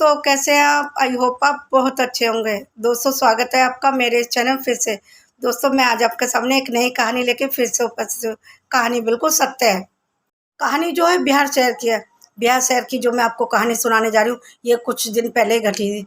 दोस्तों, कैसे हैं आप? आई होप आप बहुत अच्छे होंगे। दोस्तों, स्वागत है आपका मेरे इस चैनल फिर से। दोस्तों, मैं आज आपके सामने एक नई कहानी लेके फिर से उपस्थित हूँ। कहानी बिल्कुल सत्य है। कहानी जो है बिहार शहर की है। बिहार शहर की जो मैं आपको कहानी सुनाने जा रही हूँ, ये कुछ दिन पहले ही घटी थी।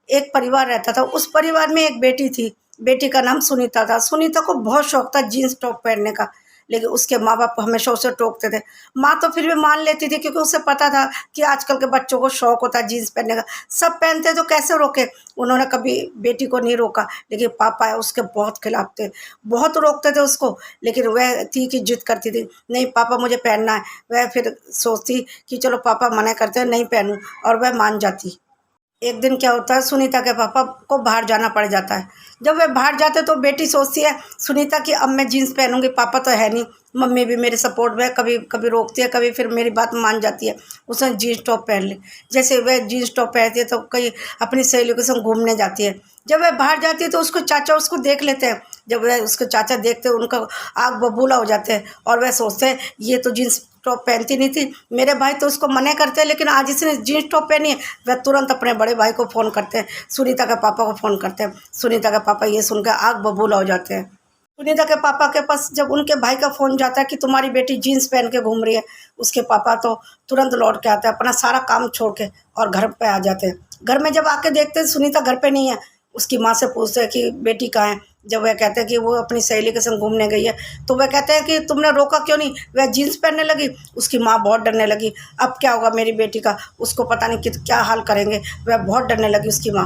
एक परिवार रहता था, उस परिवार में एक बेटी थी। बेटी का नाम सुनीता था। सुनीता को बहुत शौक था जीन्स टॉप पहनने का, लेकिन उसके माँ बाप हमेशा उसे टोकते थे। माँ तो फिर भी मान लेती थी, क्योंकि उसे पता था कि आजकल के बच्चों को शौक होता है जीन्स पहनने का। सब पहनते तो कैसे रोके। उन्होंने कभी बेटी को नहीं रोका, लेकिन पापा है उसके बहुत खिलाफ थे, बहुत रोकते थे उसको। लेकिन वह थी कि जिद करती थी, नहीं पापा मुझे पहनना है। वह फिर सोचती कि चलो पापा मना करते हैं, नहीं पहनूं, और वह मान जाती। एक दिन क्या होता है, सुनीता के पापा को बाहर जाना पड़ जाता है। जब वे बाहर जाते तो बेटी सोचती है सुनीता कि अब मैं जीन्स पहनूंगी, पापा तो है नहीं, मम्मी भी मेरे सपोर्ट में, कभी कभी रोकती है, कभी फिर मेरी बात मान जाती है। उसने जीन्स टॉप पहन ली। जैसे वह जीन्स टॉप पहनती है तो कहीं अपनी सहेलियों के संग घूमने जाती है। जब वह बाहर जाती है तो उसको चाचा उसको देख लेते हैं। जब वह उसके चाचा देखते हैं, उनका आग बबूला हो जाते हैं, और वह सोचते हैं ये तो जीन्स टॉप पहनती नहीं थी, मेरे भाई तो उसको मना करते हैं, लेकिन आज इसने जीन्स टॉप पहनी है। वह तुरंत अपने बड़े भाई को फ़ोन करते हैं, सुनीता के पापा को फ़ोन करते हैं। सुनीता के पापा ये सुनकर आग बबूला हो जाते हैं। सुनीता के पापा के पास जब उनके भाई का फ़ोन जाता है कि तुम्हारी बेटी जीन्स पहन के घूम रही है, उसके पापा तो तुरंत लौट के आते हैं, अपना सारा काम छोड़ के, और घर पे आ जाते हैं। घर में जब आके देखते हैं सुनीता घर पे नहीं है। उसकी माँ से पूछते हैं कि बेटी कहाँ है। जब वह कहते हैं कि वो अपनी सहेली के संग घूमने गई है, तो वह कहते हैं कि तुमने रोका क्यों नहीं, वह जीन्स पहनने लगी। उसकी माँ बहुत डरने लगी, अब क्या होगा मेरी बेटी का, उसको पता नहीं कि क्या हाल करेंगे। वह बहुत डरने लगी उसकी माँ।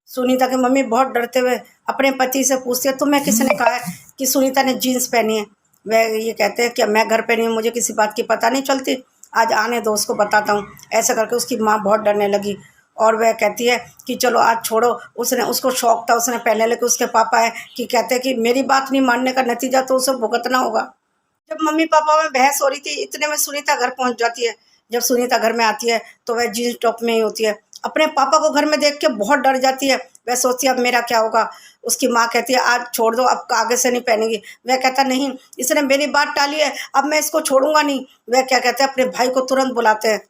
सुनीता की मम्मी बहुत डरते हुए अपने पति से पूछती है, तुम्हें किसने कहा है कि सुनीता ने जीन्स पहनी है। वह ये कहते हैं कि मैं घर पे नहीं हूँ, मुझे किसी बात की पता नहीं चलती, आज आने दो उसको बताता हूँ। ऐसा करके उसकी माँ बहुत डरने लगी, और वह कहती है कि चलो आज छोड़ो। उसने उसको शौक था, उसने पहले, लेकिन उसके पापा है कि कहते हैं कि मेरी बात नहीं मानने का नतीजा तो उसे भुगतना होगा। जब मम्मी पापा में बहस हो रही थी, इतने में सुनीता घर पहुंच जाती है। जब सुनीता घर में आती है तो वह जीन्स टॉप में ही होती है। अपने पापा को घर में देख के बहुत डर जाती है। वह सोचती है अब मेरा क्या होगा। उसकी माँ कहती है आज छोड़ दो, अब आगे से नहीं पहनेगी। वह कहता नहीं, इसने मेरी बात टाली है, अब मैं इसको छोड़ूंगा नहीं। वह क्या कहते हैं, अपने भाई को तुरंत बुलाते हैं।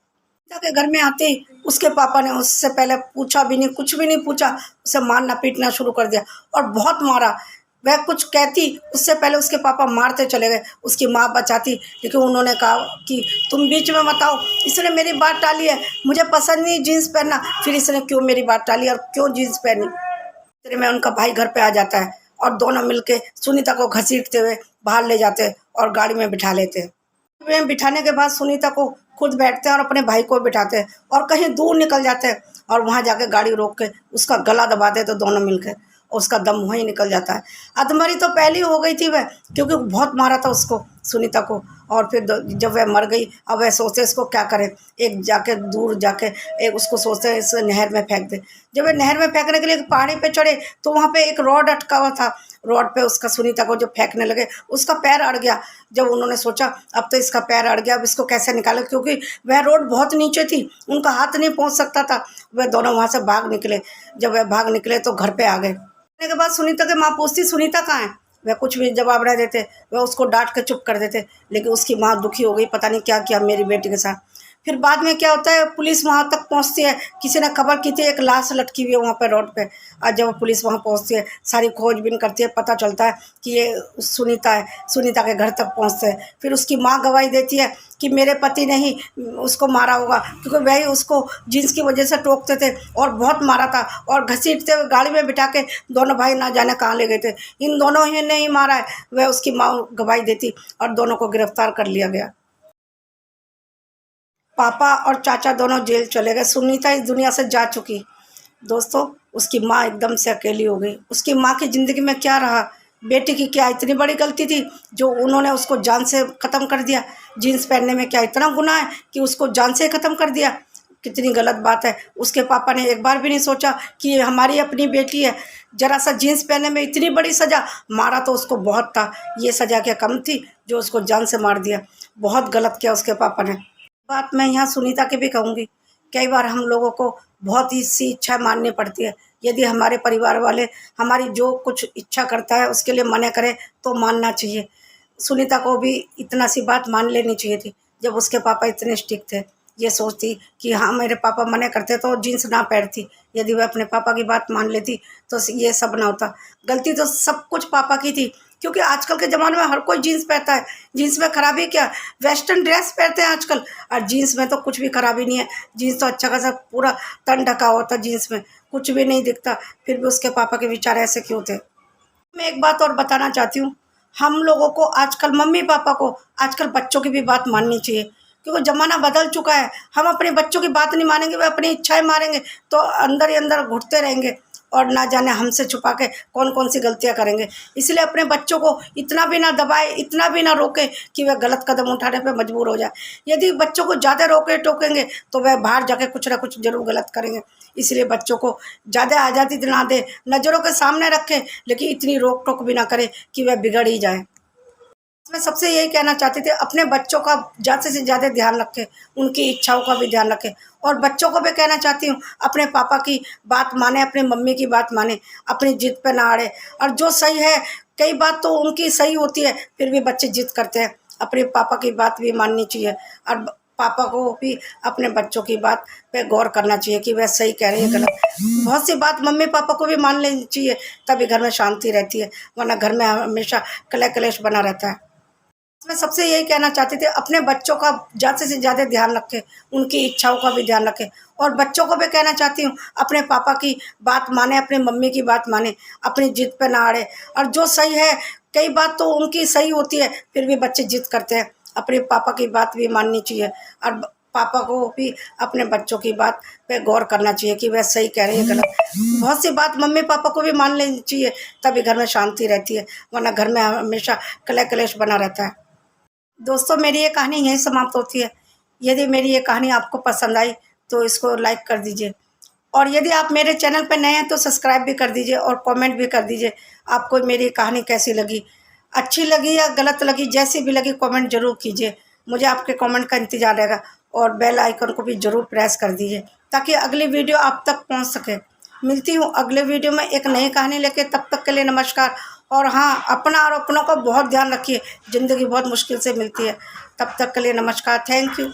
सुनीता के घर में आते ही उसके पापा ने उससे पहले पूछा भी नहीं, कुछ भी नहीं पूछा, उसे मारना पीटना शुरू कर दिया, और बहुत मारा। वह कुछ कहती उससे पहले उसके पापा मारते चले गए। उसकी माँ बचाती, लेकिन उन्होंने कहा कि तुम बीच में मत आओ, इसने मेरी बात टाली है, मुझे पसंद नहीं जीन्स पहनना। फिर इसने क्यों मेरी बात टाली और क्यों जीन्स पहनी। इतने में उनका भाई घर पे आ जाता है, और दोनों मिलके सुनीता को घसीटते हुए बाहर ले जाते हैं और गाड़ी में बिठा लेते हैं। में बिठाने के बाद सुनीता को खुद बैठते हैं और अपने भाई को बिठाते हैं, और कहीं दूर निकल जाते हैं, और वहाँ जाके गाड़ी रोक के उसका गला दबाते हैं, तो दोनों मिलकर, और उसका दम वहीं निकल जाता है। अधमरी तो पहले ही हो गई थी वह, क्योंकि बहुत मारा था उसको, सुनीता को। और फिर जब वह मर गई, अब वह सोचते इसको क्या करें। एक जाके दूर जाके एक उसको सोचते हैं इस नहर में फेंक दे। जब वह नहर में फेंकने के लिए पहाड़ी पे चढ़े, तो वहाँ पे एक रॉड अटका हुआ था। रॉड पे उसका सुनीता को जब फेंकने लगे, उसका पैर अड़ गया। जब उन्होंने सोचा अब तो इसका पैर अड़ गया, अब इसको कैसे निकाले, क्योंकि वह रोड बहुत नीचे थी, उनका हाथ नहीं पहुंच सकता था। वह दोनों वहां से भाग निकले। जब वह भाग निकले तो घर पे आ गए। के बाद सुनीता की माँ पूछती सुनीता कहाँ है। वह कुछ भी जवाब नहीं देते, वह उसको डांट के चुप कर देते। लेकिन उसकी माँ दुखी हो गई, पता नहीं क्या किया मेरी बेटी के साथ। फिर बाद में क्या होता है, पुलिस वहाँ तक पहुँचती है। किसी ने खबर की थी एक लाश लटकी हुई है वहाँ पे रोड पे। और जब पुलिस वहाँ पहुँचती है, सारी खोजबीन करती है, पता चलता है कि ये सुनीता है। सुनीता के घर तक पहुँचते हैं। फिर उसकी माँ गवाही देती है कि मेरे पति ने ही उसको मारा होगा, क्योंकि वही उसको जीन्स की वजह से टोकते थे और बहुत मारा था, और घसीटते हुए गाड़ी में बिठा के दोनों भाई ना जाने कहाँ ले गए थे। इन दोनों ही ने ही मारा है, वह उसकी माँ गवाही देती, और दोनों को गिरफ्तार कर लिया गया। पापा और चाचा दोनों जेल चले गए। सुनीता इस दुनिया से जा चुकी। दोस्तों, उसकी माँ एकदम से अकेली हो गई। उसकी माँ की ज़िंदगी में क्या रहा, बेटी की क्या इतनी बड़ी गलती थी जो उन्होंने उसको जान से ख़त्म कर दिया। जीन्स पहनने में क्या इतना गुनाह है कि उसको जान से ख़त्म कर दिया। कितनी गलत बात है। उसके पापा ने एक बार भी नहीं सोचा कि ये हमारी अपनी बेटी है। जरा सा जीन्स पहनने में इतनी बड़ी सज़ा, मारा तो उसको बहुत था, ये सज़ा क्या कम थी जो उसको जान से मार दिया। बहुत गलत किया उसके पापा ने। बात मैं यहाँ सुनीता की भी कहूँगी। कई बार हम लोगों को बहुत ही सी इच्छा माननी पड़ती है। यदि हमारे परिवार वाले हमारी जो कुछ इच्छा करता है उसके लिए मना करें तो मानना चाहिए। सुनीता को भी इतना सी बात मान लेनी चाहिए थी जब उसके पापा इतने स्ट्रिक्ट थे। ये सोचती कि हाँ मेरे पापा मना करते तो जीन्स ना पहनती, यदि वह अपने पापा की बात मान लेती तो ये सब ना होता। गलती तो सब कुछ पापा की थी, क्योंकि आजकल के ज़माने में हर कोई जीन्स पहनता है। जीन्स में खराबी क्या, वेस्टर्न ड्रेस पहनते हैं आजकल, और जीन्स में तो कुछ भी खराबी नहीं है। जीन्स तो अच्छा खासा पूरा तन ढका होता, जीन्स में कुछ भी नहीं दिखता, फिर भी उसके पापा के विचार ऐसे क्यों थे। मैं एक बात और बताना चाहती हूँ, हम लोगों को आजकल, मम्मी पापा को आजकल बच्चों की भी बात माननी चाहिए, क्योंकि ज़माना बदल चुका है। हम अपने बच्चों की बात नहीं मानेंगे, वे अपनी इच्छाएं मारेंगे तो अंदर ही अंदर घुटते रहेंगे और ना जाने हमसे छुपा के कौन कौन सी गलतियां करेंगे। इसलिए अपने बच्चों को इतना भी ना दबाए, इतना भी ना रोके कि वह गलत कदम उठाने पर मजबूर हो जाए। यदि बच्चों को ज़्यादा रोके टोकेंगे तो वह बाहर जाके कुछ ना कुछ जरूर गलत करेंगे। इसलिए बच्चों को ज़्यादा आज़ादी दिला दे, नज़रों के सामने रखें, लेकिन इतनी रोक टोक भी ना करे कि वह बिगड़ ही जाए। मैं सबसे यही कहना चाहती थी, अपने बच्चों का ज़्यादा से ज़्यादा ध्यान रखें, उनकी इच्छाओं का भी ध्यान रखें। और बच्चों को भी कहना चाहती हूँ, अपने पापा की बात माने, अपनी मम्मी की बात माने, अपनी जिद पे ना अड़े। और जो सही है, कई बात तो उनकी सही होती है, फिर भी बच्चे जिद करते हैं। अपने पापा की बात भी माननी चाहिए, और पापा को भी अपने बच्चों की बात पे गौर करना चाहिए कि वह सही कह रही है गलत। बहुत सी बात मम्मी पापा को भी मान लेनी चाहिए, तभी घर में शांति रहती है, वरना घर में हमेशा कलह कलेश बना रहता है। मैं सबसे यही कहना चाहती थी, अपने बच्चों का ज़्यादा से ज़्यादा ध्यान रखें, उनकी इच्छाओं का भी ध्यान रखें। और बच्चों को भी कहना चाहती हूँ, अपने पापा की बात माने, अपनी मम्मी की बात माने, अपनी जिद पे ना अड़े। और जो सही है, कई बात तो उनकी सही होती है, फिर भी बच्चे जिद करते हैं। अपने पापा की बात भी माननी चाहिए, और पापा को भी अपने बच्चों की बात पे गौर करना चाहिए कि वह सही कह रही है गलत। बहुत सी बात मम्मी पापा को भी मान लेनी चाहिए, तभी घर में शांति रहती है, वरना घर में हमेशा कलह कलेश बना रहता है। दोस्तों, मेरी ये कहानी यहीं समाप्त होती है। यदि मेरी ये कहानी आपको पसंद आई तो इसको लाइक कर दीजिए, और यदि आप मेरे चैनल पर नए हैं तो सब्सक्राइब भी कर दीजिए और कमेंट भी कर दीजिए, आपको मेरी कहानी कैसी लगी, अच्छी लगी या गलत लगी, जैसी भी लगी कमेंट ज़रूर कीजिए। मुझे आपके कमेंट का इंतज़ार रहेगा, और बेल आइकन को भी ज़रूर प्रेस कर दीजिए ताकि अगली वीडियो आप तक पहुंच सके। मिलती हूँ अगले वीडियो में एक नई कहानी लेके, तब तक के लिए नमस्कार। और हाँ, अपना और अपनों का बहुत ध्यान रखिए, ज़िंदगी बहुत मुश्किल से मिलती है। तब तक के लिए नमस्कार, थैंक यू।